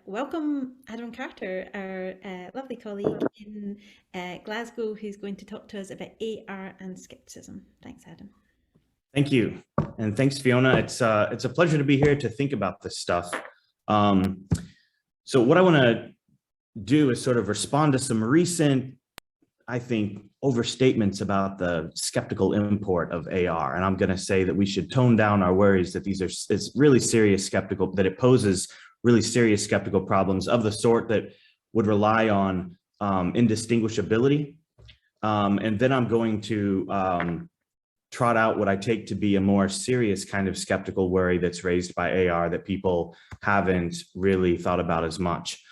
Welcome, Adam Carter, our lovely colleague in Glasgow, who's going to talk to us about AR and skepticism. Thanks, Adam. Thank you. And thanks, Fiona. It's a pleasure to be here to think about this stuff. Um, so what I want to do is sort of respond to some recent, I think, overstatements about the skeptical import of AR. And I'm going to say that we should tone down our worries that it's really serious skeptical, that it poses really serious skeptical problems of the sort that would rely on indistinguishability. And then I'm going to trot out what I take to be a more serious kind of skeptical worry that's raised by AR that people haven't really thought about as much.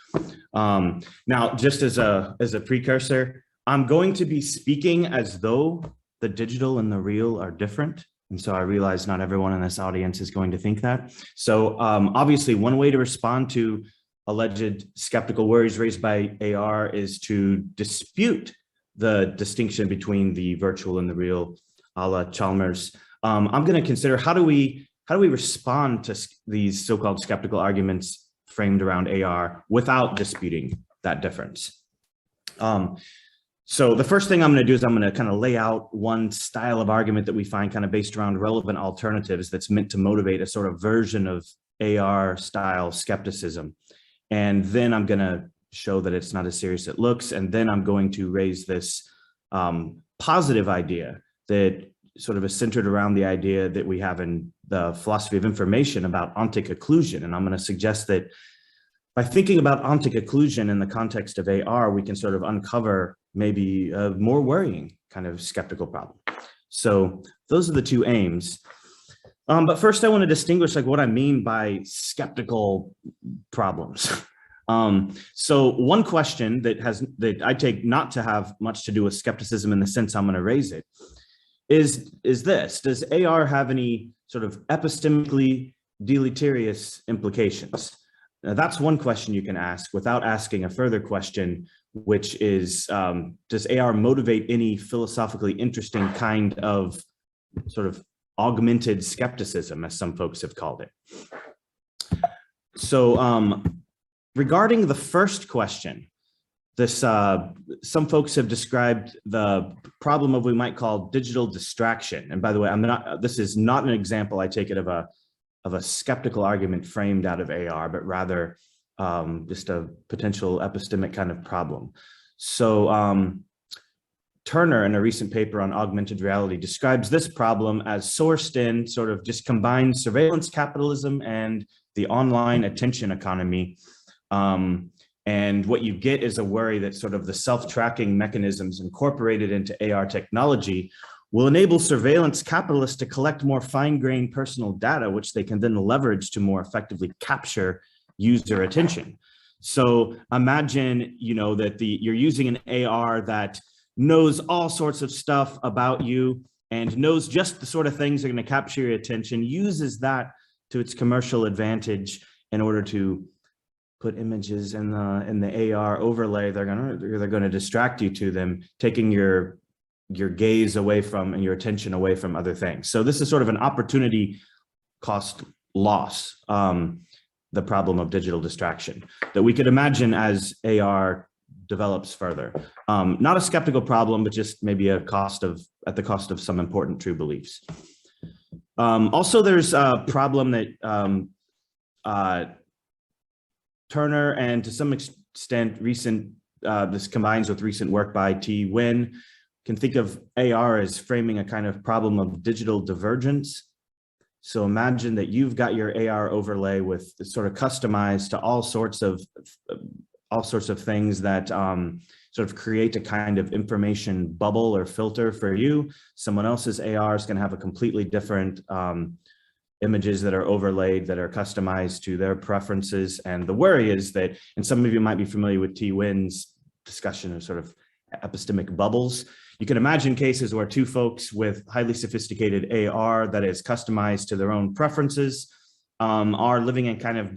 Now, just as a precursor, I'm going to be speaking as though the digital and the real are different. And so I realize not everyone in this audience is going to think that. So obviously, one way to respond to alleged skeptical worries raised by AR is to dispute the distinction between the virtual and the real, a la Chalmers. I'm going to consider how do we respond to these so-called skeptical arguments framed around AR without disputing that difference. So the first thing I'm going to do is I'm going to kind of lay out one style of argument that we find kind of based around relevant alternatives that's meant to motivate a sort of version of AR style skepticism. And then I'm going to show that it's not as serious as it looks. And then I'm going to raise this positive idea that sort of is centered around the idea that we have in the philosophy of information about ontic occlusion. And I'm going to suggest that by thinking about ontic occlusion in the context of AR, we can sort of uncover maybe a more worrying kind of skeptical problem. So those are the two aims. But first, I want to distinguish like what I mean by skeptical problems. So one question that I take not to have much to do with skepticism in the sense I'm going to raise it is this: does AR have any sort of epistemically deleterious implications? Now, that's one question you can ask without asking a further question, which is, does AR motivate any philosophically interesting kind of sort of augmented skepticism, as some folks have called it? So regarding the first question, some folks have described the problem of what we might call digital distraction. And by the way, this is not an example, I take it, of a skeptical argument framed out of AR, but rather just a potential epistemic kind of problem. So Turner, in a recent paper on augmented reality, describes this problem as sourced in sort of just combined surveillance capitalism and the online attention economy. And what you get is a worry that sort of the self-tracking mechanisms incorporated into AR technology will enable surveillance capitalists to collect more fine-grained personal data, which they can then leverage to more effectively capture user attention. So imagine, that you're using an AR that knows all sorts of stuff about you and knows just the sort of things that are going to capture your attention, uses that to its commercial advantage in order to put images in the AR overlay. They're going to distract you to them, taking your gaze away from and your attention away from other things. So this is sort of an opportunity cost loss, the problem of digital distraction that we could imagine as AR develops further. Not a skeptical problem, but just maybe at the cost of some important true beliefs. Also, there's a problem that Turner and to some extent this combines with recent work by T. Nguyen, can think of AR as framing a kind of problem of digital divergence. So imagine that you've got your AR overlay with sort of customized to all sorts of things that sort of create a kind of information bubble or filter for you. Someone else's AR is going to have a completely different images that are overlaid, that are customized to their preferences. And the worry is that, and some of you might be familiar with T. Nguyen's discussion of sort of epistemic bubbles. You can imagine cases where two folks with highly sophisticated AR that is customized to their own preferences are living in kind of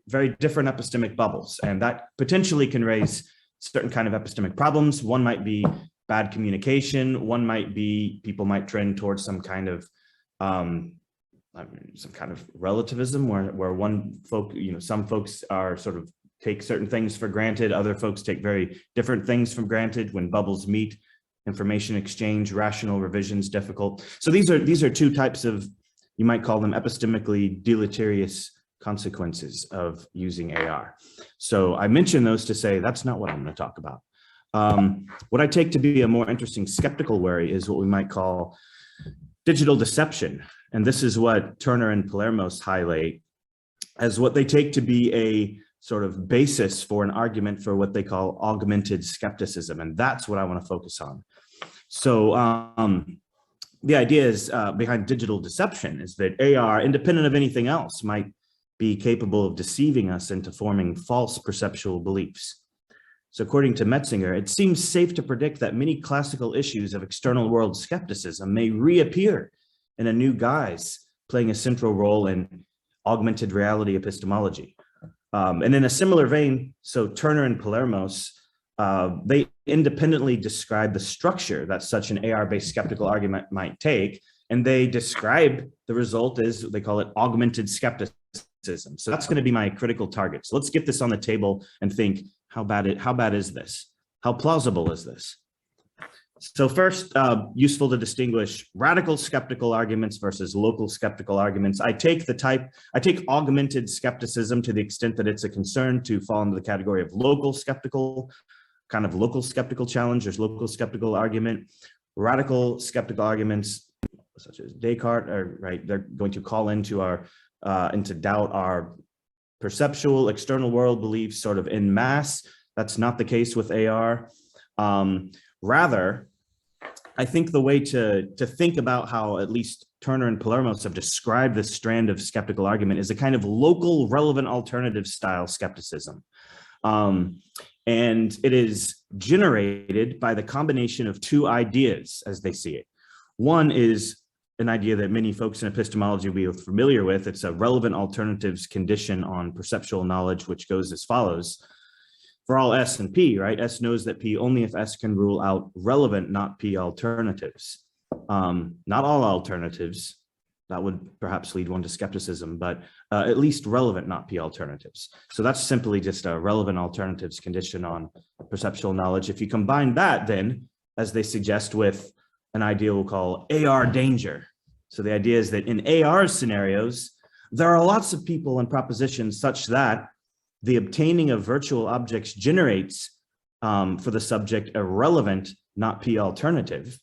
very different epistemic bubbles. And that potentially can raise certain kind of epistemic problems. One might be bad communication. One might be people might trend towards some kind of relativism where some folks are sort of take certain things for granted. Other folks take very different things for granted. When bubbles meet, information exchange, rational revisions difficult. So these are two types of, you might call them epistemically deleterious consequences of using AR. So I mention those to say that's not what I'm going to talk about. What I take to be a more interesting skeptical worry is what we might call digital deception. And this is what Turner and Palermo's highlight as what they take to be a sort of basis for an argument for what they call augmented skepticism. And that's what I want to focus on. So the idea is behind digital deception is that AR, independent of anything else, might be capable of deceiving us into forming false perceptual beliefs. So according to Metzinger, it seems safe to predict that many classical issues of external world skepticism may reappear in a new guise, playing a central role in augmented reality epistemology. And in a similar vein, so Turner and Palermo's, they independently describe the structure that such an AR-based skeptical argument might take, and they describe the result as, they call it augmented skepticism. So that's going to be my critical target. So let's get this on the table and think, how bad is this? How plausible is this? So first, useful to distinguish radical skeptical arguments versus local skeptical arguments. I take augmented skepticism to the extent that it's a concern to fall into the category of local skeptical, kind of local skeptical challenge. There's local skeptical argument. Radical skeptical arguments, such as Descartes, are right. They're going to call into doubt our perceptual external world beliefs sort of en masse. That's not the case with AR. Rather, I think the way to think about how at least Turner and Palermo have described this strand of skeptical argument is a kind of local relevant alternative style skepticism. And it is generated by the combination of two ideas as they see it. One is an idea that many folks in epistemology will be familiar with. It's a relevant alternatives condition on perceptual knowledge, which goes as follows. For all S and P, right? S knows that P only if S can rule out relevant, not P alternatives. Not all alternatives. That would perhaps lead one to skepticism, but at least relevant, not P alternatives. So that's simply just a relevant alternatives condition on perceptual knowledge. If you combine that then, as they suggest, with an idea we'll call AR danger. So the idea is that in AR scenarios, there are lots of people and propositions such that the obtaining of virtual objects generates for the subject a relevant, not P alternative.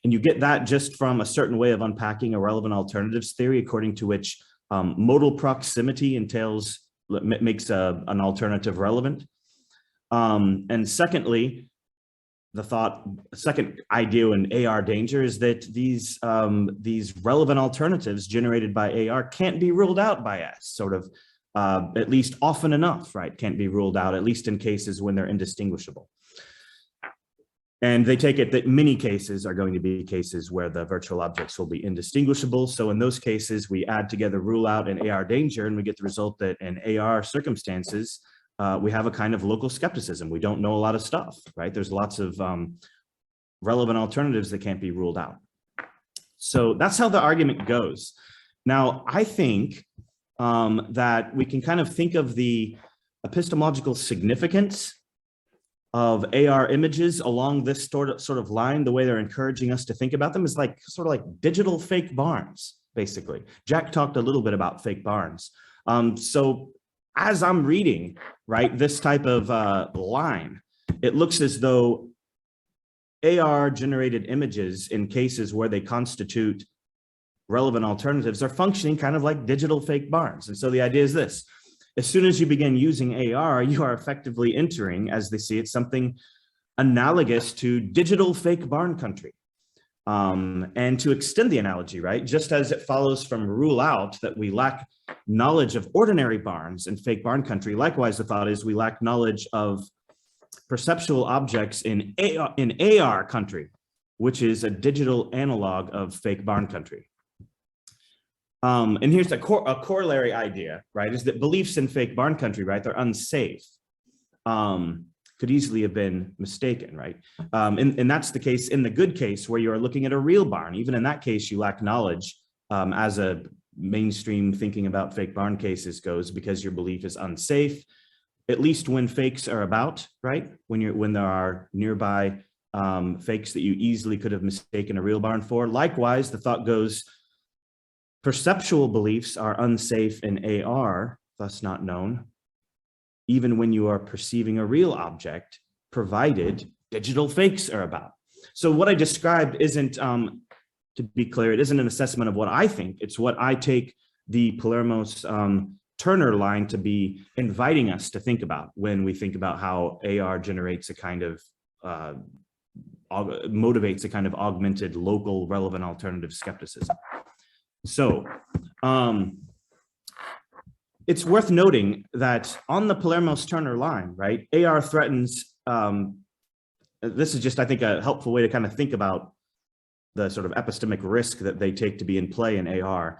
And you get that just from a certain way of unpacking a relevant alternatives theory, according to which modal proximity makes an alternative relevant. And secondly, second idea in AR danger is that these relevant alternatives generated by AR can't be ruled out by S, sort of at least often enough, right? Can't be ruled out, at least in cases when they're indistinguishable. And they take it that many cases are going to be cases where the virtual objects will be indistinguishable. So in those cases, we add together rule out and AR danger, and we get the result that in AR circumstances, we have a kind of local skepticism. We don't know a lot of stuff, right? There's lots of relevant alternatives that can't be ruled out. So that's how the argument goes. Now, I think that we can kind of think of the epistemological significance of AR images along this sort of line. The way they're encouraging us to think about them is like sort of like digital fake barns, basically. Jack talked a little bit about fake barns. So as I'm reading, right, this type of line, it looks as though AR generated images in cases where they constitute relevant alternatives are functioning kind of like digital fake barns. And so the idea is this: as soon as you begin using AR, you are effectively entering, as they see it, something analogous to digital fake barn country. And to extend the analogy, right, just as it follows from rule out that we lack knowledge of ordinary barns and fake barn country, likewise the thought is we lack knowledge of perceptual objects in AR country, which is a digital analog of fake barn country. And here's a corollary idea, right, is that beliefs in fake barn country, right, they're unsafe, could easily have been mistaken, right? And that's the case in the good case where you're looking at a real barn. Even in that case, you lack knowledge as a mainstream thinking about fake barn cases goes, because your belief is unsafe. at least when fakes are about, right? When there are nearby fakes that you easily could have mistaken a real barn for. Likewise, the thought goes, perceptual beliefs are unsafe in AR, thus not known, even when you are perceiving a real object, provided digital fakes are about. So what I described isn't, to be clear, it isn't an assessment of what I think, it's what I take the Palermo's Turner line to be inviting us to think about when we think about how AR generates a kind of, motivates a kind of augmented local relevant alternative skepticism. So it's worth noting that on the Palermo's Turner line, right, AR threatens, this is just, I think, a helpful way to kind of think about the sort of epistemic risk that they take to be in play in AR.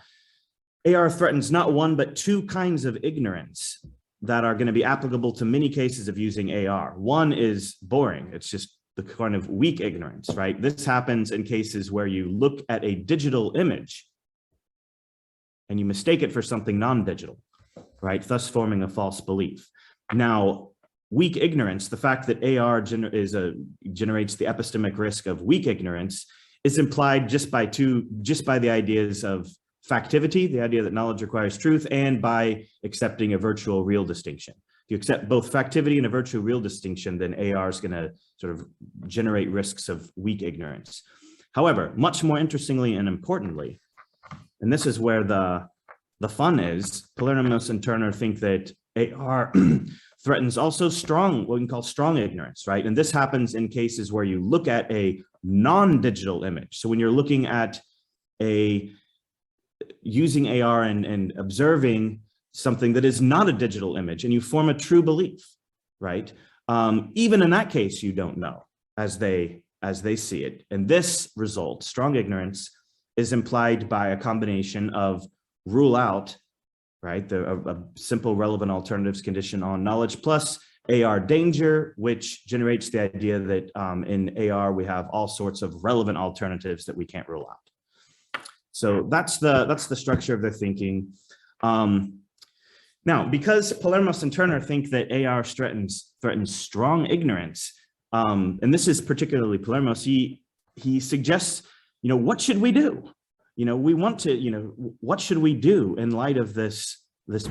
AR threatens not one, but two kinds of ignorance that are going to be applicable to many cases of using AR. One is boring. It's just the kind of weak ignorance, right? This happens in cases where you look at a digital image and you mistake it for something non-digital, right? Thus forming a false belief. Now, weak ignorance, the fact that AR generates the epistemic risk of weak ignorance is implied just by the ideas of factivity, the idea that knowledge requires truth, and by accepting a virtual real distinction. If you accept both factivity and a virtual real distinction, then AR is going to sort of generate risks of weak ignorance. However, much more interestingly and importantly, and this is where the fun is, Palermo and Turner think that AR threatens also what we can call strong ignorance, right? And this happens in cases where you look at a non-digital image. So when you're looking at using AR and observing something that is not a digital image, and you form a true belief, right? Even in that case, you don't know as they see it. And this result, strong ignorance, is implied by a combination of rule out, right? A simple relevant alternatives condition on knowledge plus AR danger, which generates the idea that in AR, we have all sorts of relevant alternatives that we can't rule out. So that's the structure of their thinking. Now, because Palermo and Turner think that AR threatens strong ignorance, and this is particularly Palermo, he suggests, what should we do? We want to, what should we do in light of this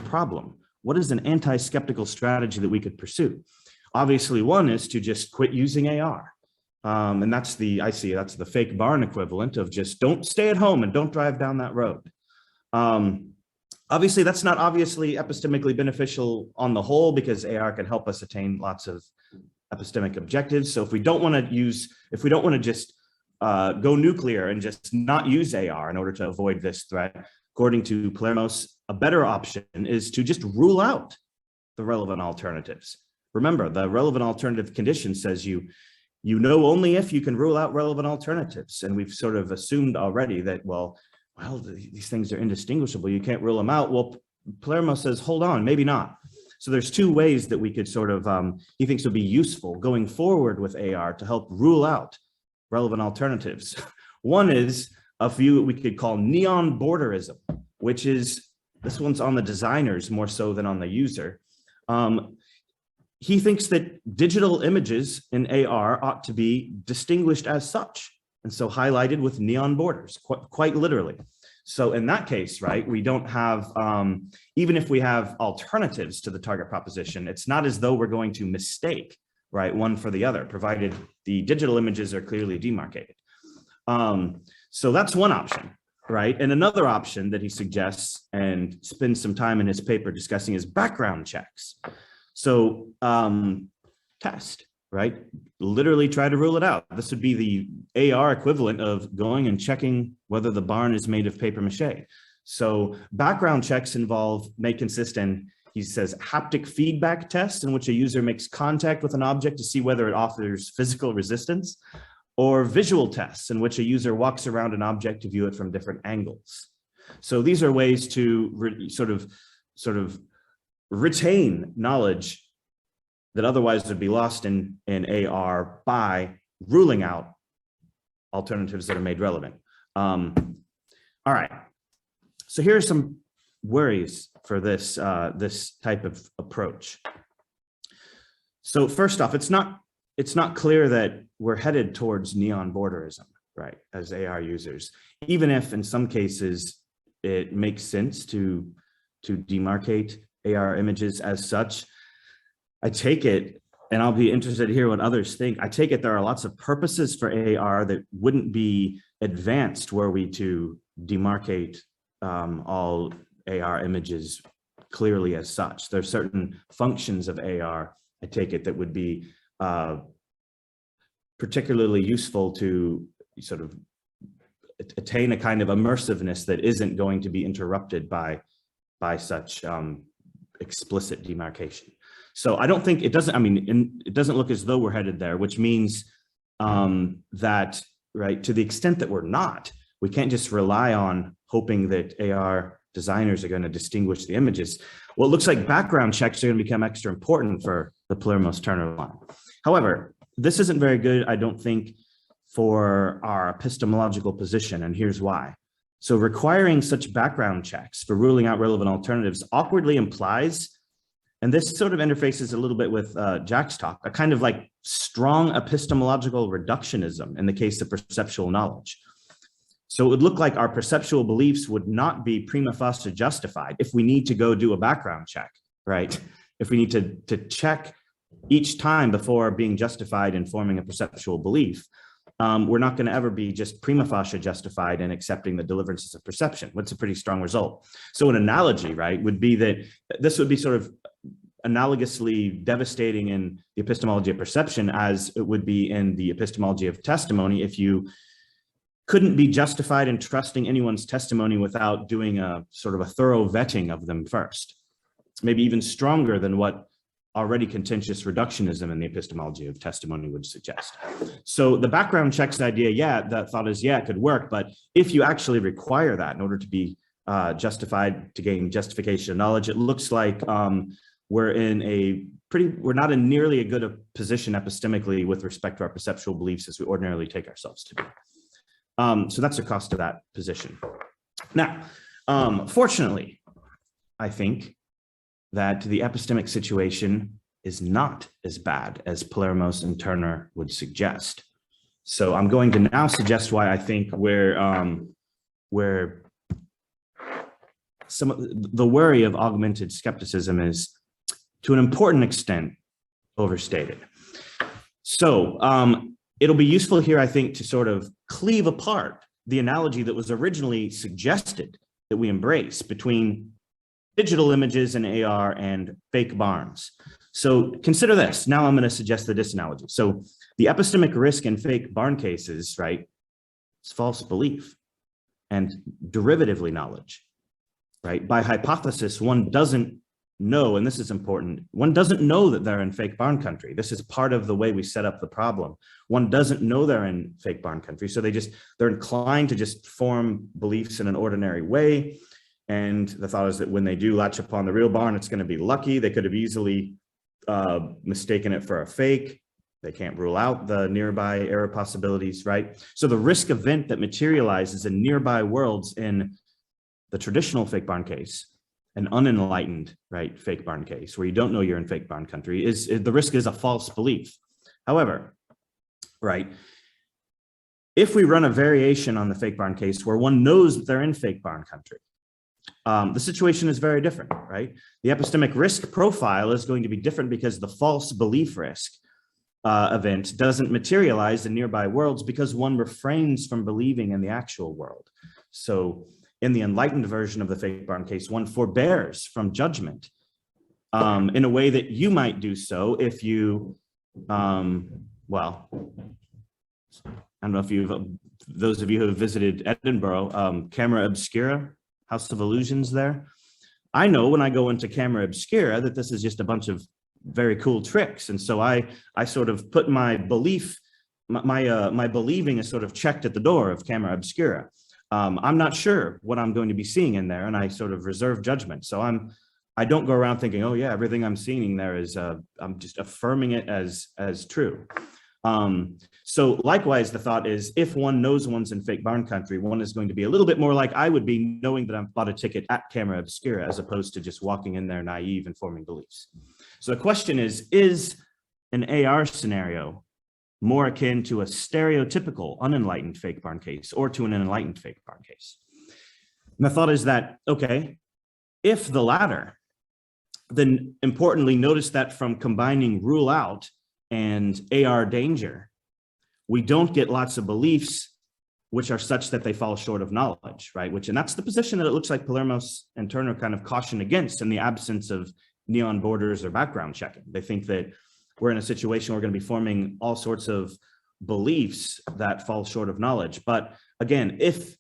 problem? What is an anti-skeptical strategy that we could pursue? Obviously, one is to just quit using AR. And that's the fake barn equivalent of just don't stay at home and don't drive down that road. Obviously, that's not obviously epistemically beneficial on the whole, because AR can help us attain lots of epistemic objectives. So if we don't want to just go nuclear and just not use AR in order to avoid this threat, according to Palermo, a better option is to just rule out the relevant alternatives. Remember, the relevant alternative condition says you know only if you can rule out relevant alternatives. And we've sort of assumed already that, well, these things are indistinguishable. You can't rule them out. Well, Palermo says, hold on, maybe not. So there's two ways that we could sort of, he thinks would be useful going forward with AR to help rule out relevant alternatives. One is a view we could call neon borderism, which is, this one's on the designers more so than on the user. He thinks that digital images in AR ought to be distinguished as such, and so highlighted with neon borders, quite literally. So in that case, right, we don't have, even if we have alternatives to the target proposition, it's not as though we're going to mistake, right, one for the other, provided the digital images are clearly demarcated. So that's one option, right? And another option that he suggests and spends some time in his paper discussing is background checks. So test, right? Literally try to rule it out. This would be the AR equivalent of going and checking whether the barn is made of paper mache. So background checks may consist in, he says, haptic feedback tests in which a user makes contact with an object to see whether it offers physical resistance, or visual tests in which a user walks around an object to view it from different angles. So these are ways to sort of retain knowledge that otherwise would be lost in AR by ruling out alternatives that are made relevant. All right, so here are some worries for this type of approach. So first off, it's not clear that we're headed towards neon borderism, right, as AR users, even if in some cases it makes sense to demarcate AR images as such. I take it, and I'll be interested to hear what others think. I take it there are lots of purposes for AR that wouldn't be advanced were we to demarcate all AR images clearly as such. There are certain functions of AR, I take it, that would be particularly useful to sort of attain a kind of immersiveness that isn't going to be interrupted by such explicit demarcation. So I don't think it doesn't, I mean, it doesn't look as though we're headed there, which means that, right, to the extent that we're not, we can't just rely on hoping that AR designers are going to distinguish the images. Well, it looks like background checks are going to become extra important for the Palermo-Turner line. However, this isn't very good, I don't think, for our epistemological position, and here's why. So requiring such background checks for ruling out relevant alternatives awkwardly implies, and this sort of interfaces a little bit with Jack's talk, a kind of like strong epistemological reductionism in the case of perceptual knowledge. So it would look like our perceptual beliefs would not be prima facie justified if we need to go do a background check, right? If we need to check each time before being justified in forming a perceptual belief, we're not going to ever be just prima facie justified in accepting the deliverances of perception. What's a pretty strong result? So an analogy, right, would be that this would be sort of analogously devastating in the epistemology of perception as it would be in the epistemology of testimony if you couldn't be justified in trusting anyone's testimony without doing a sort of a thorough vetting of them first. Maybe even stronger than what already contentious reductionism in the epistemology of testimony would suggest. So the background checks idea, yeah, that thought is, yeah, it could work, but if you actually require that in order to be justified, to gain justification of knowledge, it looks like we're not in nearly a good a position epistemically with respect to our perceptual beliefs as we ordinarily take ourselves to be. So that's the cost of that position. Now, fortunately, I think that the epistemic situation is not as bad as Palermo's and Turner would suggest. So I'm going to now suggest why I think where some of the worry of augmented skepticism is to an important extent overstated. So it'll be useful here, I think, to sort of cleave apart the analogy that was originally suggested that we embrace between digital images in AR and fake barns. So consider this. Now I'm going to suggest the disanalogy. So the epistemic risk in fake barn cases, right, it's false belief and derivatively knowledge, right? By hypothesis, one doesn't know, and this is important, one doesn't know that they're in fake barn country. This is part of the way we set up the problem. One doesn't know they're in fake barn country, so they're inclined to just form beliefs in an ordinary way. And the thought is that when they do latch upon the real barn, it's going to be lucky. They could have easily mistaken it for a fake. They can't rule out the nearby error possibilities, right? So the risk event that materializes in nearby worlds in the traditional fake barn case, an unenlightened, right, fake barn case, where you don't know you're in fake barn country, is the risk is a false belief. However, right, if we run a variation on the fake barn case where one knows that they're in fake barn country, the situation is very different, right? The epistemic risk profile is going to be different because the false belief risk event doesn't materialize in nearby worlds because one refrains from believing in the actual world. So in the enlightened version of the fake barn case, one forbears from judgment in a way that you might do so if you, well, I don't know if those of you who have visited Edinburgh, Camera Obscura, House of Illusions there. I know when I go into Camera Obscura that this is just a bunch of very cool tricks. And so I sort of put my belief, my believing is sort of checked at the door of Camera Obscura. I'm not sure what I'm going to be seeing in there, and I sort of reserve judgment. So I don't go around thinking, oh yeah, everything I'm seeing there is, I'm just affirming it as true. So likewise, the thought is if one knows one's in fake barn country, one is going to be a little bit more like I would be knowing that I've bought a ticket at Camera Obscura as opposed to just walking in there naive and forming beliefs. So the question is an AR scenario more akin to a stereotypical unenlightened fake barn case or to an enlightened fake barn case? And the thought is that, okay, if the latter, then importantly, notice that from combining rule out and AR danger, we don't get lots of beliefs which are such that they fall short of knowledge, right? And that's the position that it looks like Palermos and Turner kind of caution against in the absence of neon borders or background checking. They think that we're in a situation where we're going to be forming all sorts of beliefs that fall short of knowledge. But again, if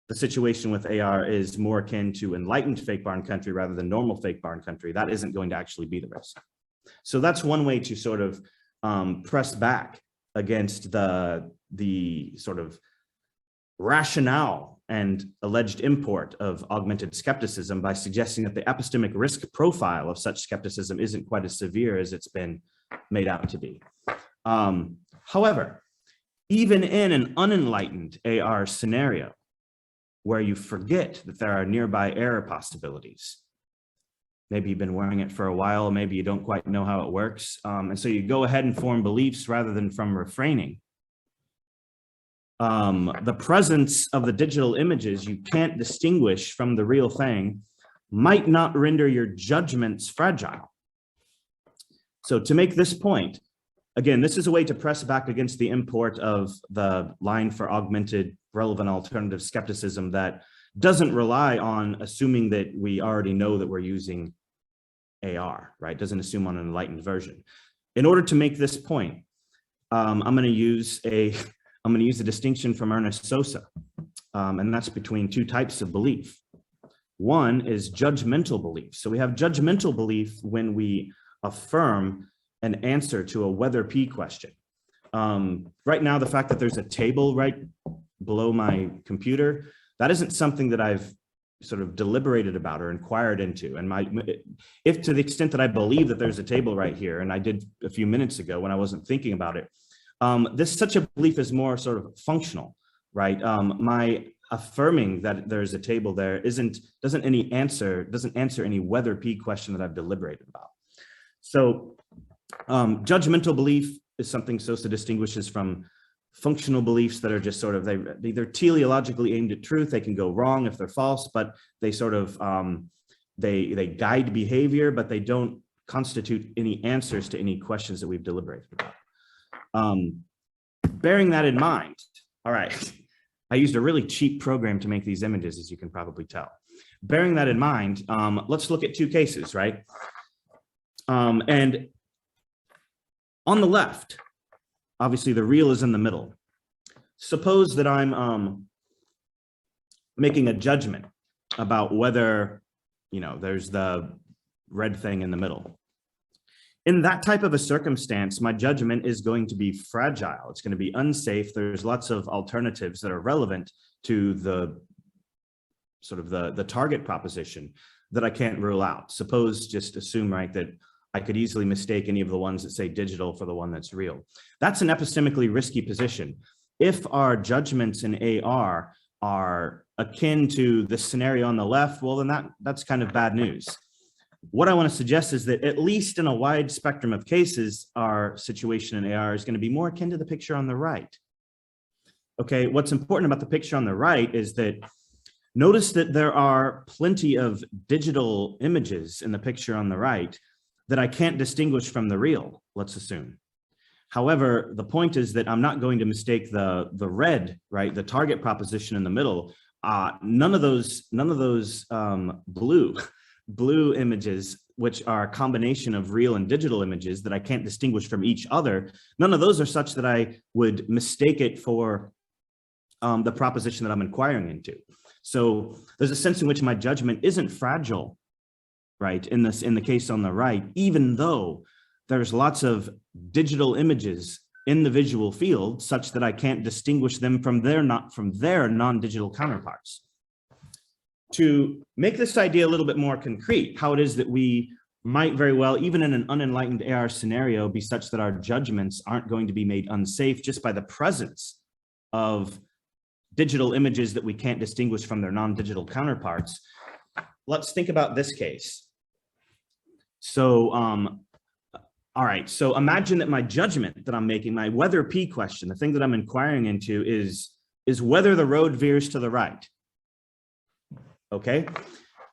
the situation with AR is more akin to enlightened fake barn country rather than normal fake barn country, that isn't going to actually be the risk. So that's one way to sort of press back against the sort of rationale and alleged import of augmented skepticism by suggesting that the epistemic risk profile of such skepticism isn't quite as severe as it's been made out to be. However, even in an unenlightened AR scenario, where you forget that there are nearby error possibilities, maybe you've been wearing it for a while, maybe you don't quite know how it works, and so you go ahead and form beliefs rather than from refraining. The presence of the digital images you can't distinguish from the real thing might not render your judgments fragile. So to make this point, again, this is a way to press back against the import of the line for augmented relevant alternative skepticism that doesn't rely on assuming that we already know that we're using AR, right? Doesn't assume on an enlightened version. In order to make this point, I'm going to use a distinction from Ernest Sosa, and that's between two types of belief. One is judgmental belief. So we have judgmental belief when we affirm an answer to a whether P question. Right now, the fact that there's a table right below my computer, that isn't something that I've sort of deliberated about or inquired into. And if to the extent that I believe that there's a table right here, and I did a few minutes ago when I wasn't thinking about it, such a belief is more sort of functional, right? My affirming that there's a table there doesn't answer any whether P question that I've deliberated about. So judgmental belief is something Sosa distinguishes from functional beliefs that are just sort of, they're teleologically aimed at truth. They can go wrong if they're false, but they sort of, they guide behavior, but they don't constitute any answers to any questions that we've deliberated about. Bearing that in mind, all right, I used a really cheap program to make these images, as you can probably tell. Bearing that in mind, let's look at two cases, right? And on the left, obviously the real is in the middle. Suppose that I'm making a judgment about whether, there's the red thing in the middle. In that type of a circumstance, my judgment is going to be fragile. It's going to be unsafe. There's lots of alternatives that are relevant to the sort of the target proposition that I can't rule out. Suppose, just assume, right, that I could easily mistake any of the ones that say digital for the one that's real. That's an epistemically risky position. If our judgments in AR are akin to the scenario on the left, well, then that's kind of bad news. What I want to suggest is that at least in a wide spectrum of cases, our situation in AR is going to be more akin to the picture on the right. Okay, what's important about the picture on the right is that notice that there are plenty of digital images in the picture on the right that I can't distinguish from the real, let's assume. However, the point is that I'm not going to mistake the red, right, the target proposition in the middle. None of those blue images, which are a combination of real and digital images that I can't distinguish from each other, none of those are such that I would mistake it for the proposition that I'm inquiring into. So there's a sense in which my judgment isn't fragile, right, in the case on the right, even though there's lots of digital images in the visual field such that I can't distinguish them from their non-digital counterparts. To make this idea a little bit more concrete, how it is that we might very well, even in an unenlightened AR scenario, be such that our judgments aren't going to be made unsafe just by the presence of digital images that we can't distinguish from their non-digital counterparts. Let's think about this case. So All right, so imagine that my judgment that I'm making, my whether P question, the thing that I'm inquiring into is whether the road veers to the right. Okay,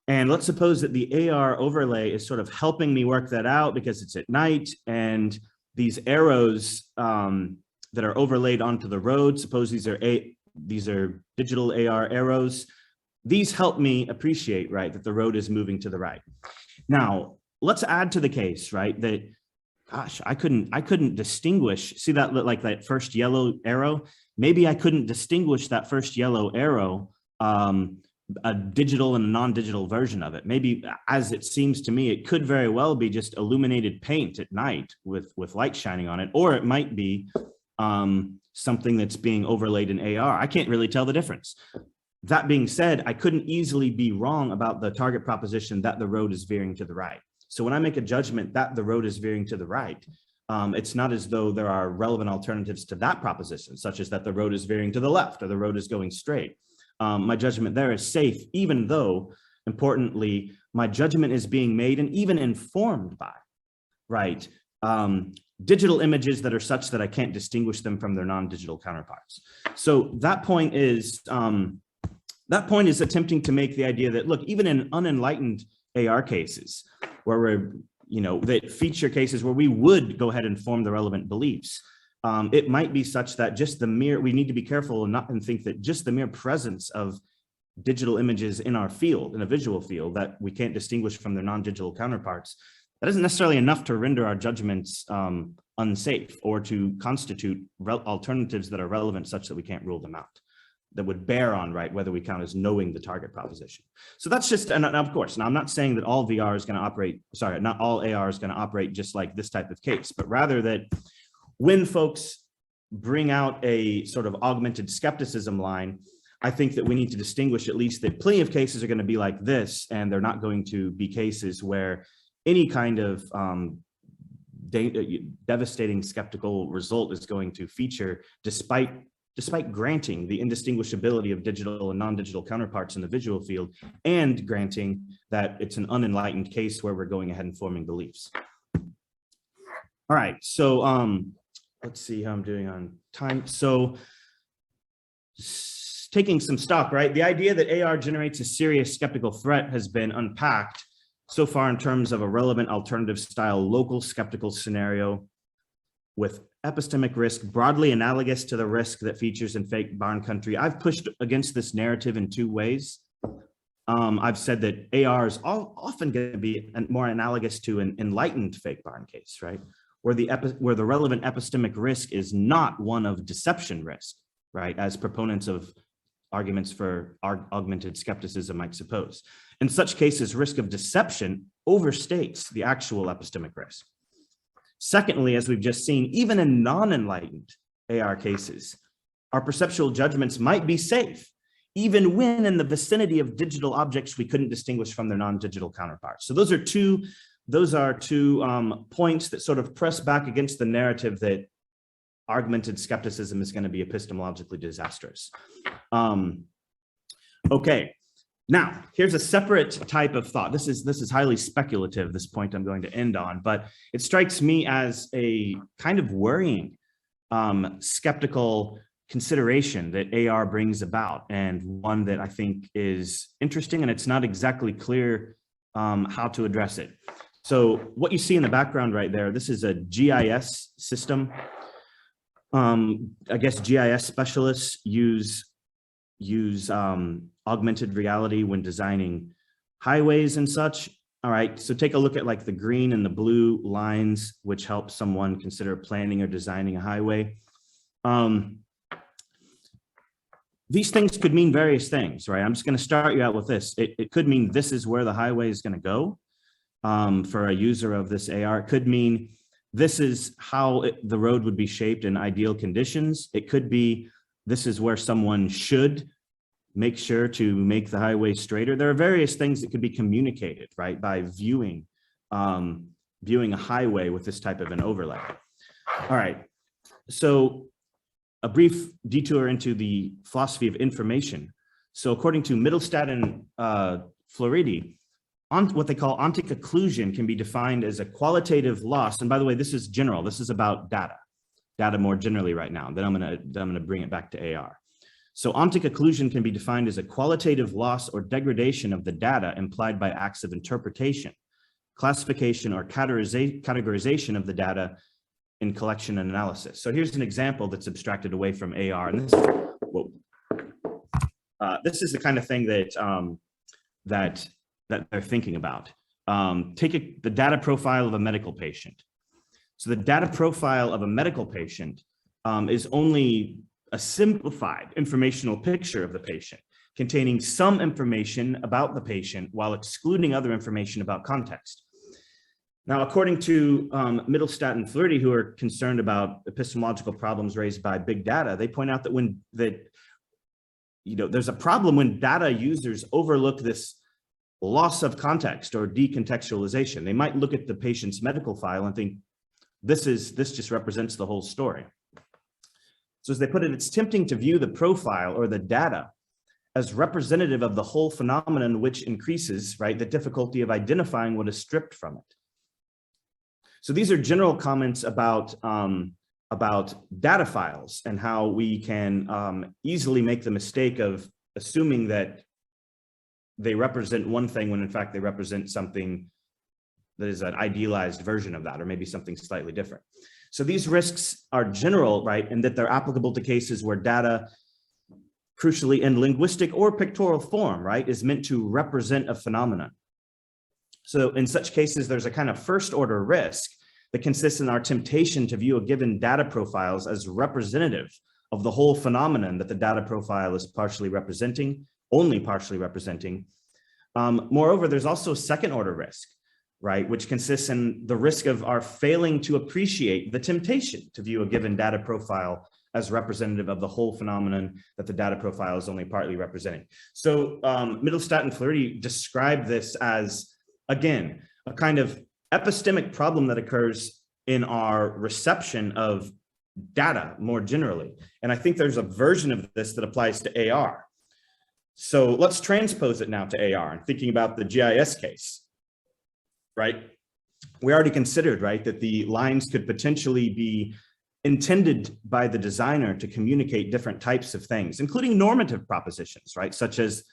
and let's suppose that the AR overlay is sort of helping me work that out because it's at night, and these arrows that are overlaid onto the road, suppose these are digital AR arrows. These help me appreciate, right, that the road is moving to the right. Now, let's add to the case, right, that, gosh, I couldn't distinguish, see that, like that first yellow arrow? Maybe I couldn't distinguish that first yellow arrow, a digital and a non-digital version of it. Maybe, as it seems to me, it could very well be just illuminated paint at night with light shining on it, or it might be something that's being overlaid in AR. I can't really tell the difference. That being said, I couldn't easily be wrong about the target proposition that the road is veering to the right. So when I make a judgment that the road is veering to the right, it's not as though there are relevant alternatives to that proposition, such as that the road is veering to the left or the road is going straight. My judgment there is safe, even though, importantly, my judgment is being made and even informed by, right, digital images that are such that I can't distinguish them from their non-digital counterparts. So that point is attempting to make the idea that, look, even in unenlightened AR cases where we're, that feature cases where we would go ahead and form the relevant beliefs, it might be such that just we need to be careful and think that just the mere presence of digital images in our field, in a visual field that we can't distinguish from their non-digital counterparts, that isn't necessarily enough to render our judgments unsafe or to constitute alternatives that are relevant such that we can't rule them out, that would bear on, right, whether we count as knowing the target proposition. So that's just, and of course, now I'm not saying that all VR is going to operate, sorry, not all AR is going to operate just like this type of case, but rather that when folks bring out a sort of augmented skepticism line, I think that we need to distinguish at least that plenty of cases are going to be like this, and they're not going to be cases where any kind of devastating skeptical result is going to feature despite granting the indistinguishability of digital and non-digital counterparts in the visual field and granting that it's an unenlightened case where we're going ahead and forming beliefs. All right, so let's see how I'm doing on time. So taking some stock, right? The idea that AR generates a serious skeptical threat has been unpacked so far in terms of a relevant alternative style local skeptical scenario with epistemic risk broadly analogous to the risk that features in fake barn country. I've pushed against this narrative in two ways. I've said that AR is often going to be more analogous to an enlightened fake barn case, right? Where the relevant epistemic risk is not one of deception risk, right? As proponents of arguments for augmented skepticism might suppose. In such cases, risk of deception overstates the actual epistemic risk. Secondly, as we've just seen, even in non-enlightened AR cases, our perceptual judgments might be safe, even when in the vicinity of digital objects we couldn't distinguish from their non-digital counterparts. So those are two points that sort of press back against the narrative that augmented skepticism is going to be epistemologically disastrous. Okay, now here's a separate type of thought. This is highly speculative, this point I'm going to end on, but it strikes me as a kind of worrying skeptical consideration that AR brings about, and one that I think is interesting, and it's not exactly clear how to address it. So what you see in the background right there, this is a GIS system. I guess GIS specialists use augmented reality when designing highways and such. All right, so take a look at like the green and the blue lines, which help someone consider planning or designing a highway. These things could mean various things, right? I'm just going to start you out with this. It could mean this is where the highway is going to go for a user of this AR. It could mean this is how the road would be shaped in ideal conditions. It could be this is where someone should make sure to make the highway straighter. There are various things that could be communicated, right, by viewing a highway with this type of an overlay. All right, so a brief detour into the philosophy of information. So according to Middlestad and Floridi, what they call ontic occlusion can be defined as a qualitative loss. And by the way, this is general. This is about data more generally right now. Then I'm gonna bring it back to AR. So ontic occlusion can be defined as a qualitative loss or degradation of the data implied by acts of interpretation, classification, or categorization of the data in collection and analysis. So here's an example that's abstracted away from AR. And this is the kind of thing that they're thinking about. Take the data profile of a medical patient. So the data profile of a medical patient is only a simplified informational picture of the patient, containing some information about the patient while excluding other information about context. Now, according to Mittelstadt and Flaherty, who are concerned about epistemological problems raised by big data, they point out that there's a problem when data users overlook this loss of context or decontextualization. They might look at the patient's medical file and think, this just represents the whole story. So as they put it, it's tempting to view the profile or the data as representative of the whole phenomenon, which increases, right, the difficulty of identifying what is stripped from it. So these are general comments about data files and how we can easily make the mistake of assuming that they represent one thing when in fact they represent something that is an idealized version of that, or maybe something slightly different. So these risks are general, right, in that they're applicable to cases where data, crucially in linguistic or pictorial form, right, is meant to represent a phenomenon. So in such cases, there's a kind of first order risk that consists in our temptation to view a given data profiles as representative of the whole phenomenon that the data profile is partially representing, only partially representing. Moreover, there's also a second order risk, right, which consists in the risk of our failing to appreciate the temptation to view a given data profile as representative of the whole phenomenon that the data profile is only partly representing. So Mittelstadt and Flaherty describe this as, again, a kind of epistemic problem that occurs in our reception of data more generally. And I think there's a version of this that applies to AR. So let's transpose it now to AR and thinking about the GIS case. Right? We already considered, right, that the lines could potentially be intended by the designer to communicate different types of things, including normative propositions, right, such as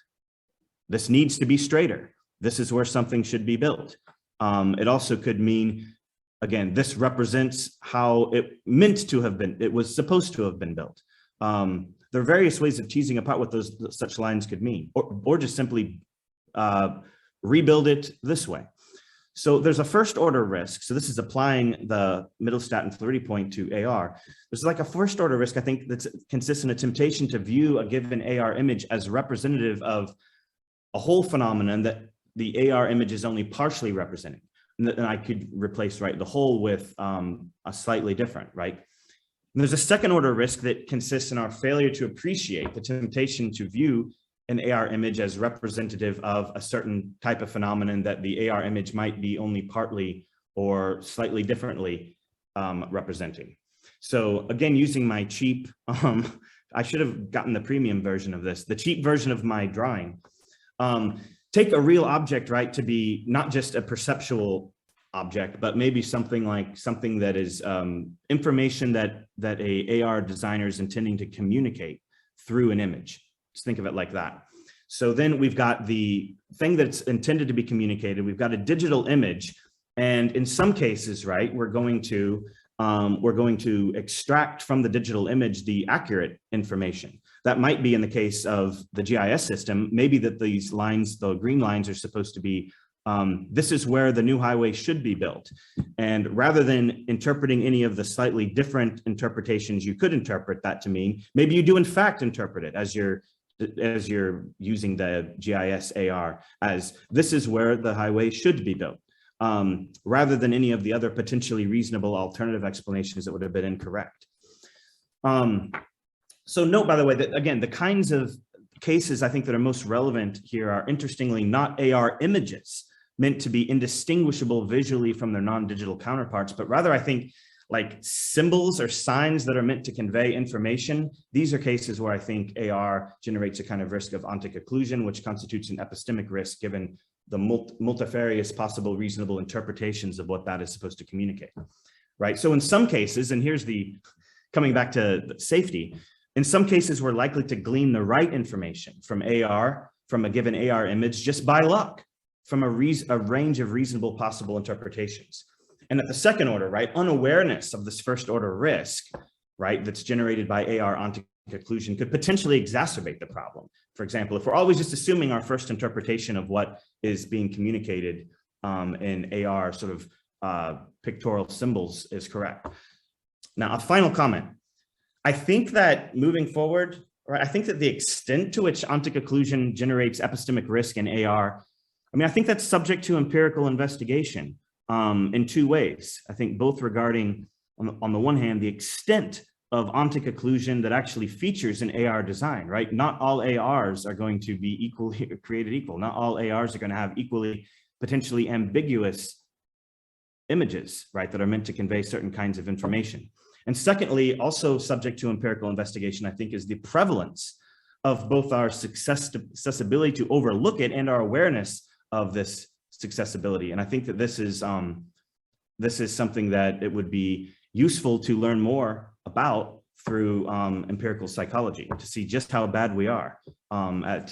this needs to be straighter. This is where something should be built. It also could mean, again, this represents how it meant to have been, it was supposed to have been built. There are various ways of teasing apart what such lines could mean, or just simply rebuild it this way. So there's a first order risk. So this is applying the Mittelstadt and Flaherty point to AR. There's like a first order risk, I think, that consists in a temptation to view a given AR image as representative of a whole phenomenon that the AR image is only partially representing. And I could replace, right, the whole with a slightly different, right? And there's a second order risk that consists in our failure to appreciate the temptation to view an AR image as representative of a certain type of phenomenon that the AR image might be only partly or slightly differently representing. So again, using my cheap, I should have gotten the premium version of this, the cheap version of my drawing. Take a real object, right, to be not just a perceptual object, but maybe something that is information that a AR designer is intending to communicate through an image. Just think of it like that. So then we've got the thing that's intended to be communicated. We've got a digital image, and in some cases, right, we're going to extract from the digital image the accurate information. That might be in the case of the GIS system. Maybe that these lines, the green lines, are supposed to be this is where the new highway should be built. And rather than interpreting any of the slightly different interpretations you could interpret that to mean, maybe you do in fact interpret it as you're using the GIS AR as this is where the highway should be built, rather than any of the other potentially reasonable alternative explanations that would have been incorrect. So note, by the way, that again, the kinds of cases I think that are most relevant here are, interestingly, not AR images meant to be indistinguishable visually from their non-digital counterparts, but rather I think like symbols or signs that are meant to convey information. These are cases where I think AR generates a kind of risk of ontic occlusion, which constitutes an epistemic risk given the multifarious possible reasonable interpretations of what that is supposed to communicate, right? So in some cases, and here's the, coming back to safety, in some cases, we're likely to glean the right information from AR, from a given AR image, just by luck, from a range of reasonable possible interpretations. And at the second order, right, unawareness of this first order risk, right, that's generated by AR onto conclusion could potentially exacerbate the problem. For example, if we're always just assuming our first interpretation of what is being communicated in AR sort of pictorial symbols is correct. Now, a final comment. I think that moving forward, right, I think that the extent to which ontic occlusion generates epistemic risk in AR, I mean, I think that's subject to empirical investigation in two ways. I think both regarding, on the one hand, the extent of ontic occlusion that actually features in AR design, right? Not all ARs are going to be equally created equal. Not all ARs are going to have equally potentially ambiguous images, right, that are meant to convey certain kinds of information. And secondly, also subject to empirical investigation, I think, is the prevalence of both our accessibility to overlook it and our awareness of this accessibility. And I think that this is something that it would be useful to learn more about through empirical psychology, to see just how bad we are at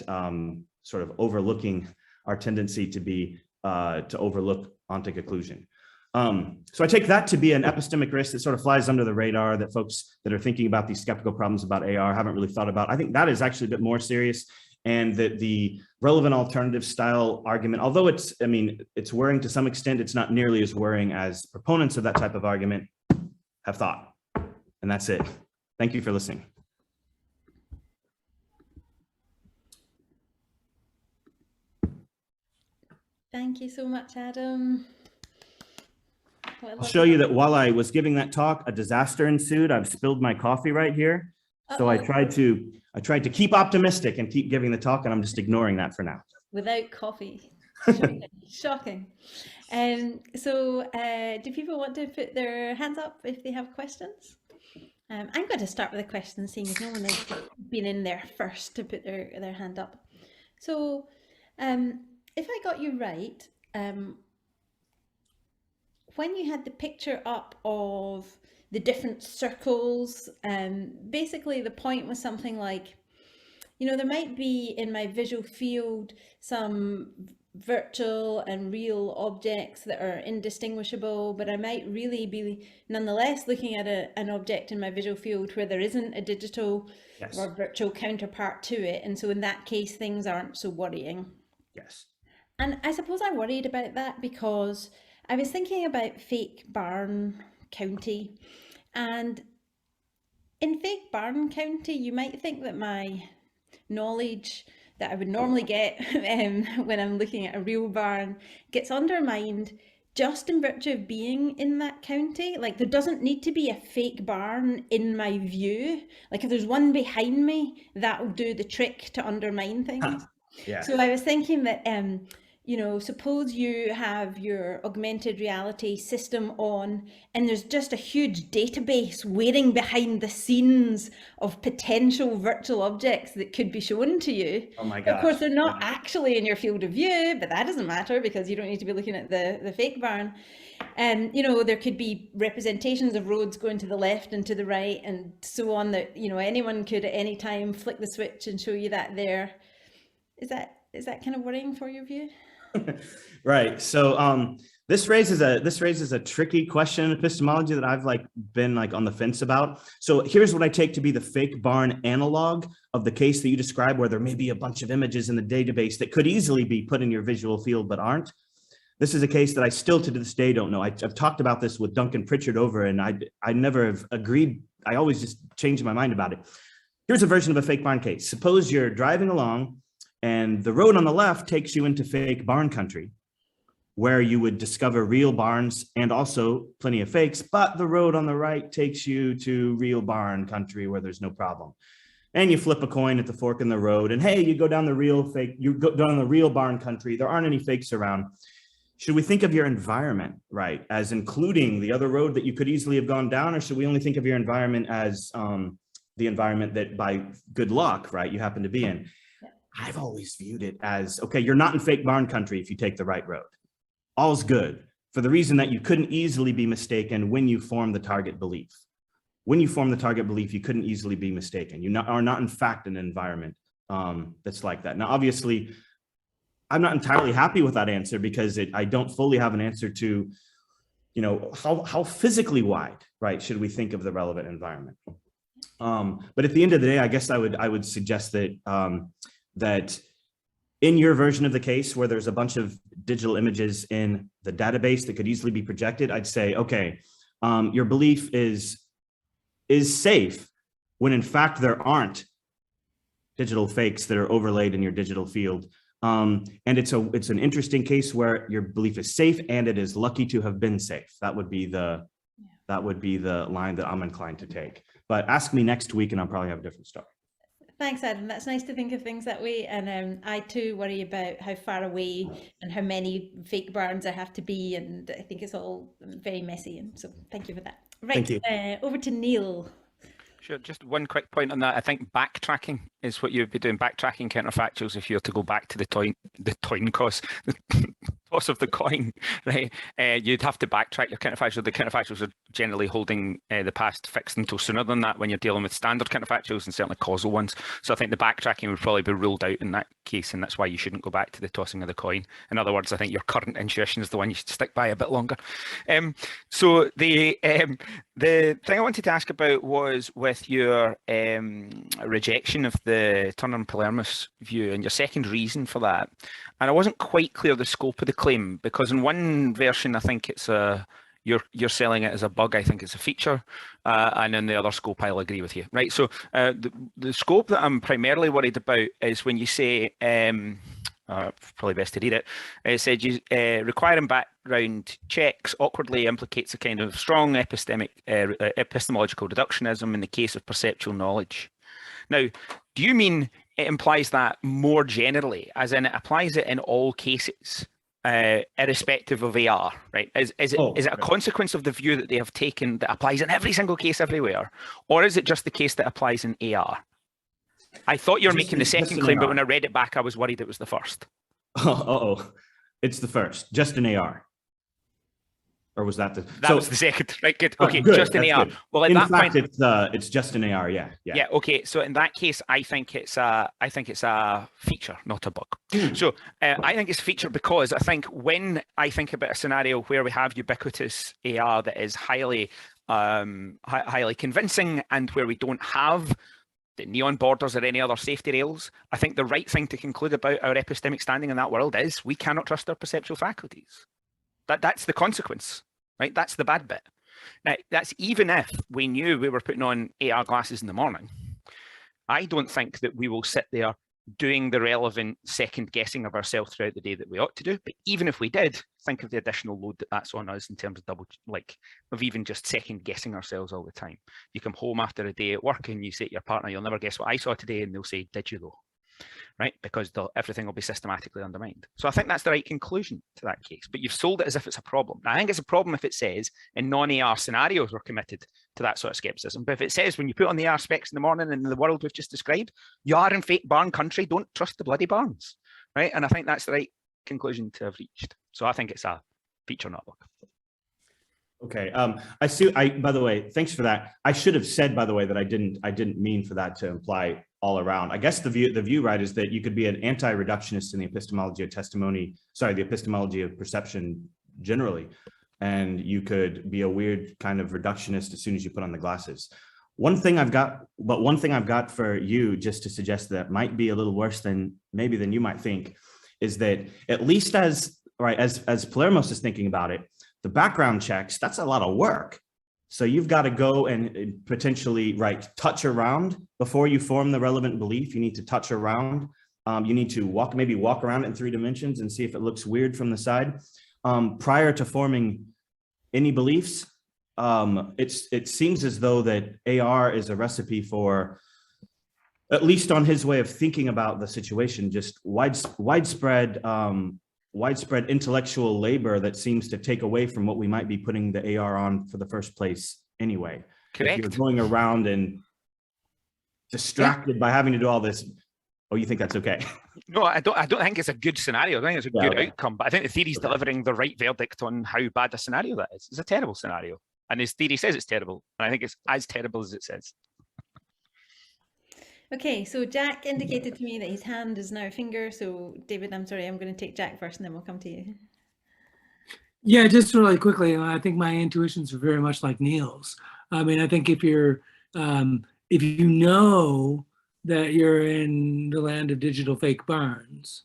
sort of overlooking our tendency to be to overlook ontic occlusion. So I take that to be an epistemic risk that sort of flies under the radar, that folks that are thinking about these skeptical problems about AR haven't really thought about. I think that is actually a bit more serious, and that the relevant alternative style argument, although it's, I mean, it's worrying to some extent, it's not nearly as worrying as proponents of that type of argument have thought. And that's it. Thank you for listening. Thank you so much, Adam. I'll show you that while I was giving that talk, a disaster ensued. I've spilled my coffee right here. So I tried to keep optimistic and keep giving the talk, and I'm just ignoring that for now. Without coffee. Shocking. Shocking. So do people want to put their hands up if they have questions? I'm going to start with a question, seeing as no one has been in there first to put their hand up. So if I got you right, when you had the picture up of the different circles, basically the point was something like, you know, there might be in my visual field some virtual and real objects that are indistinguishable, but I might really be nonetheless looking at an object in my visual field where there isn't a digital Yes. or virtual counterpart to it. And so in that case, things aren't so worrying. Yes. And I suppose I worried about that because I was thinking about fake Barn County, and in fake Barn County, you might think that my knowledge that I would normally get when I'm looking at a real barn gets undermined just in virtue of being in that county. Like, there doesn't need to be a fake barn in my view. Like, if there's one behind me, that will do the trick to undermine things. Yeah. So I was thinking that, you know, suppose you have your augmented reality system on and there's just a huge database waiting behind the scenes of potential virtual objects that could be shown to you. Oh my gosh. Of course, they're not actually in your field of view, but that doesn't matter because you don't need to be looking at the fake barn. And, you know, there could be representations of roads going to the left and to the right and so on, that, you know, anyone could at any time flick the switch and show you that there. Is that kind of worrying for your view? Right. So this raises a tricky question in epistemology that I've been on the fence about. So here's what I take to be the fake barn analog of the case that you describe, where there may be a bunch of images in the database that could easily be put in your visual field but aren't. This is a case that I still to this day don't know. I've talked about this with Duncan Pritchard over, and I never have agreed. I always just change my mind about it. Here's a version of a fake barn case. Suppose you're driving along and the road on the left takes you into fake barn country, where you would discover real barns and also plenty of fakes, but the road on the right takes you to real barn country where there's no problem. And you flip a coin at the fork in the road, and hey, you go down the real barn country. There aren't any fakes around. Should we think of your environment, right, as including the other road that you could easily have gone down, or should we only think of your environment as the environment that by good luck, right, you happen to be in? I've always viewed it as, okay, you're not in fake barn country if you take the right road. All's good, for the reason that you couldn't easily be mistaken when you form the target belief. When you form the target belief, you couldn't easily be mistaken. You are not, in fact, in an environment that's like that. Now, obviously, I'm not entirely happy with that answer because I don't fully have an answer to, how physically wide, right, should we think of the relevant environment? But at the end of the day, I guess I would suggest that that in your version of the case where there's a bunch of digital images in the database that could easily be projected, I'd say, okay, your belief is safe when in fact there aren't digital fakes that are overlaid in your digital field. And it's an interesting case where your belief is safe and it is lucky to have been safe. That would be the line that I'm inclined to take. But ask me next week and I'll probably have a different story. Thanks, Adam. That's nice to think of things that way. And I too worry about how far away and how many fake barns I have to be. And I think it's all very messy. And so thank you for that. Right, Thank you. Over to Neil. Sure, just one quick point on that. I think backtracking is what you'd be doing, backtracking counterfactuals if you're to go back to the toss of the coin, right? You'd have to backtrack your counterfactuals. The counterfactuals are generally holding the past fixed until sooner than that when you're dealing with standard counterfactuals and certainly causal ones. So I think the backtracking would probably be ruled out in that case, and that's why you shouldn't go back to the tossing of the coin. In other words, I think your current intuition is the one you should stick by a bit longer. So the thing I wanted to ask about was with your rejection of the Turner and Palermo's view and your second reason for that. And I wasn't quite clear the scope of the claim, because in one version I think it's you're selling it as a bug, I think it's a feature, and in the other scope I'll agree with you, right? So the scope that I'm primarily worried about is when you say, probably best to read it, it said you requiring background checks awkwardly implicates a kind of strong epistemological reductionism in the case of perceptual knowledge. Now, do you mean it implies that more generally, as in it applies it in all cases, irrespective of AR, right? Is it a consequence of the view that they have taken that applies in every single case everywhere? Or is it just the case that applies in AR? I thought you were making the second claim, but when I read it back, I was worried it was the first. It's the first, just in AR. Or was that that was the second? Right, good. Okay, good. Just in AR. Good. Well, at in that fact, point, it's just in AR. Yeah. Okay. So in that case, I think it's a feature, not a bug. So I think it's a feature because I think when I think about a scenario where we have ubiquitous AR that is highly convincing and where we don't have the neon borders or any other safety rails, I think the right thing to conclude about our epistemic standing in that world is we cannot trust our perceptual faculties. That's the consequence, right? That's the bad bit. Now, that's even if we knew we were putting on AR glasses in the morning. I don't think that we will sit there doing the relevant second guessing of ourselves throughout the day that we ought to do. But even if we did, think of the additional load that's on us in terms of even just second guessing ourselves all the time. You come home after a day at work and you say to your partner, "You'll never guess what I saw today," and they'll say, "Did you though?" Right? Because everything will be systematically undermined. So I think that's the right conclusion to that case, but you've sold it as if it's a problem. Now, I think it's a problem if it says in non-AR scenarios we're committed to that sort of skepticism. But if it says when you put on the AR specs in the morning in the world we've just described, you are in fake barn country, don't trust the bloody barns, right? And I think that's the right conclusion to have reached. So I think it's a feature, not a bug. Okay. I see. By the way, thanks for that. I should have said, by the way, that I didn't mean for that to imply all around. I guess the view, right, is that you could be an anti-reductionist in the epistemology of testimony. Sorry, the epistemology of perception generally, and you could be a weird kind of reductionist as soon as you put on the glasses. One thing I've got for you, just to suggest that might be a little worse than you might think, is that at least as Palermo's is thinking about it, the background checks, that's a lot of work. So you've got to go and potentially touch around before you form the relevant belief. You need to touch around. You need to walk around it in 3 dimensions and see if it looks weird from the side. Prior to forming any beliefs, it seems as though that AR is a recipe for, at least on his way of thinking about the situation, just widespread intellectual labor that seems to take away from what we might be putting the AR on for the first place anyway. Correct. If you're going around and distracted by having to do all this Oh, you think that's okay? No, I don't think it's a good scenario. I think it's a Yeah, good okay. outcome, but I think the theory's Okay. delivering the right verdict on how bad a scenario that is. It's a terrible scenario. And his theory says it's terrible. And I think it's as terrible as it says. Okay, so Jack indicated to me that his hand is now a finger. So David, I'm sorry, I'm going to take Jack first and then we'll come to you. Yeah, just really quickly, I think my intuitions are very much like Neil's. I mean, I think if you know that you're in the land of digital fake barns,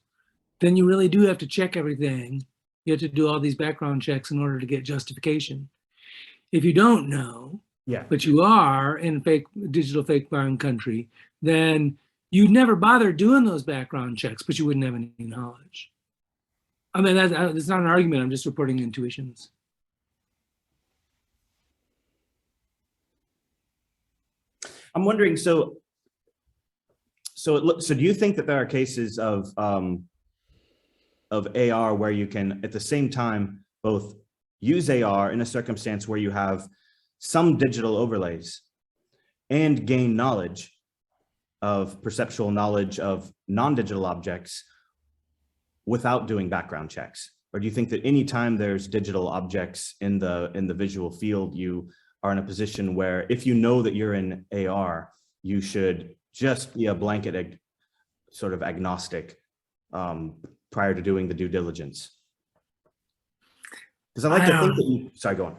then you really do have to check everything. You have to do all these background checks in order to get justification. If you don't know, Yeah. but you are in digital fake barn country, then you'd never bother doing those background checks, but you wouldn't have any knowledge. I mean, that's not an argument. I'm just reporting intuitions. I'm wondering, so do you think that there are cases of AR where you can at the same time both use AR in a circumstance where you have some digital overlays and gain knowledge of perceptual knowledge of non-digital objects without doing background checks? Or do you think that anytime there's digital objects in the visual field, you are in a position where if you know that you're in AR, you should just be a blanket sort of agnostic prior to doing the due diligence? Because I like to think that you, sorry, go on.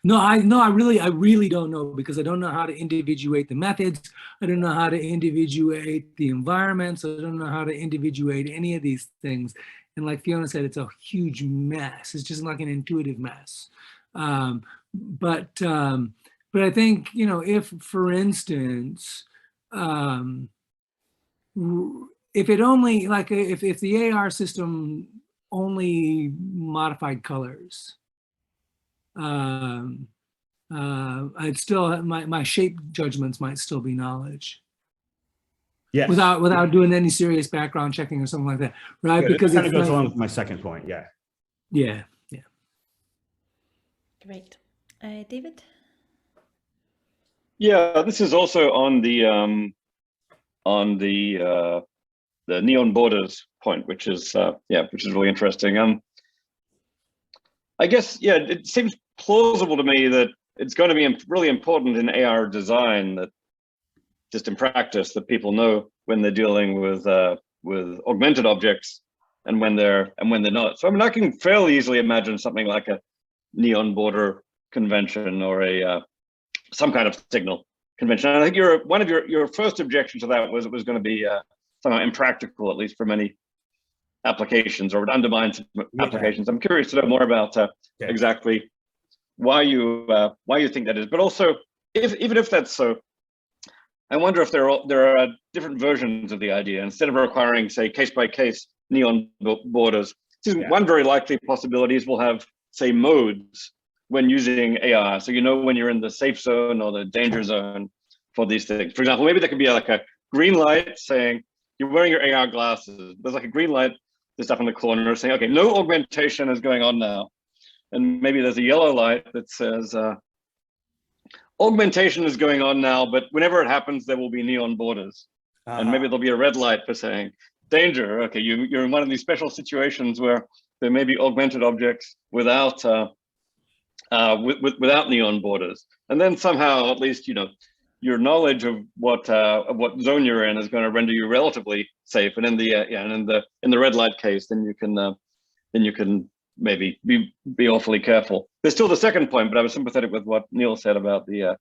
No, I really don't know, because I don't know how to individuate the methods. I don't know how to individuate the environments. I don't know how to individuate any of these things. And like Fiona said, it's a huge mess. It's just like an intuitive mess. But I think, you know, if, for instance, if it only, like, if the AR system only modified colors, I'd still, my shape judgments might still be knowledge. Yes. Without doing any serious background checking or something like that, right? Good. Because it kind it of goes along with my second point. Yeah. Yeah. Great. David? Yeah, this is also on the neon borders point, which is really interesting. I guess, yeah, it seems plausible to me that it's going to be really important in AR design, that just in practice, that people know when they're dealing with augmented objects and when they're not. So I mean, I can fairly easily imagine something like a neon border convention or a some kind of signal convention. And I think one of your first objections to that was it was going to be somehow impractical, at least for many applications, or it undermines applications. I'm curious to know more about exactly why you think that is. But also, even if that's so, I wonder if there are different versions of the idea. Instead of requiring, say, case-by-case neon borders, one very likely possibility is we'll have, say, modes when using AR. So you know when you're in the safe zone or the danger zone for these things. For example, maybe there could be like a green light saying you're wearing your AR glasses. There's like a green light that's up in the corner saying, okay, no augmentation is going on now. And maybe there's a yellow light that says, augmentation is going on now, but whenever it happens, there will be neon borders. And maybe there'll be a red light for saying, danger, okay, you're in one of these special situations where there may be augmented objects without without neon borders. And then somehow, at least, you know, your knowledge of what zone you're in is going to render you relatively safe. And in the in the red light case, then you can maybe be awfully careful. There's still the second point, but I was sympathetic with what Neil said about the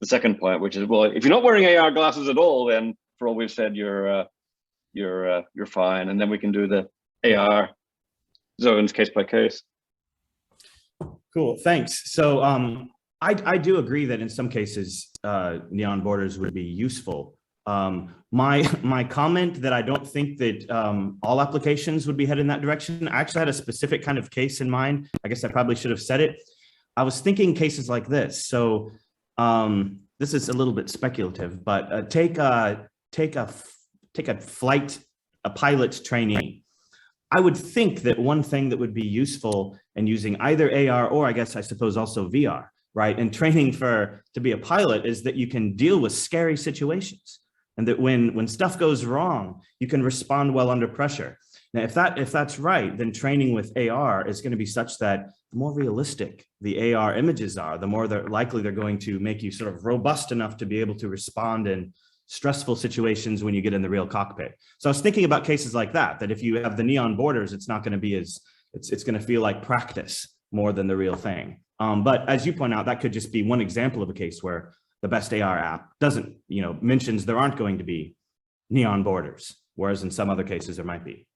second point, which is, well, if you're not wearing AR glasses at all, then for all we've said, you're fine, and then we can do the AR zones case by case. Cool, thanks. So I do agree that in some cases neon borders would be useful. My comment that I don't think that all applications would be headed in that direction, I actually had a specific kind of case in mind. I guess I probably should have said it. I was thinking cases like this. So this is a little bit speculative, but take a pilot trainee. I would think that one thing that would be useful in using either AR or I suppose also VR, right? And training to be a pilot is that you can deal with scary situations, and that when stuff goes wrong, you can respond well under pressure. Now, if that's right, then training with AR is going to be such that the more realistic the AR images are, the more likely they're going to make you sort of robust enough to be able to respond in stressful situations when you get in the real cockpit. So I was thinking about cases like that if you have the neon borders, it's not going to be it's going to feel like practice more than the real thing. But as you point out, that could just be one example of a case where the best AR app doesn't, mentions there aren't going to be neon borders, whereas in some other cases there might be.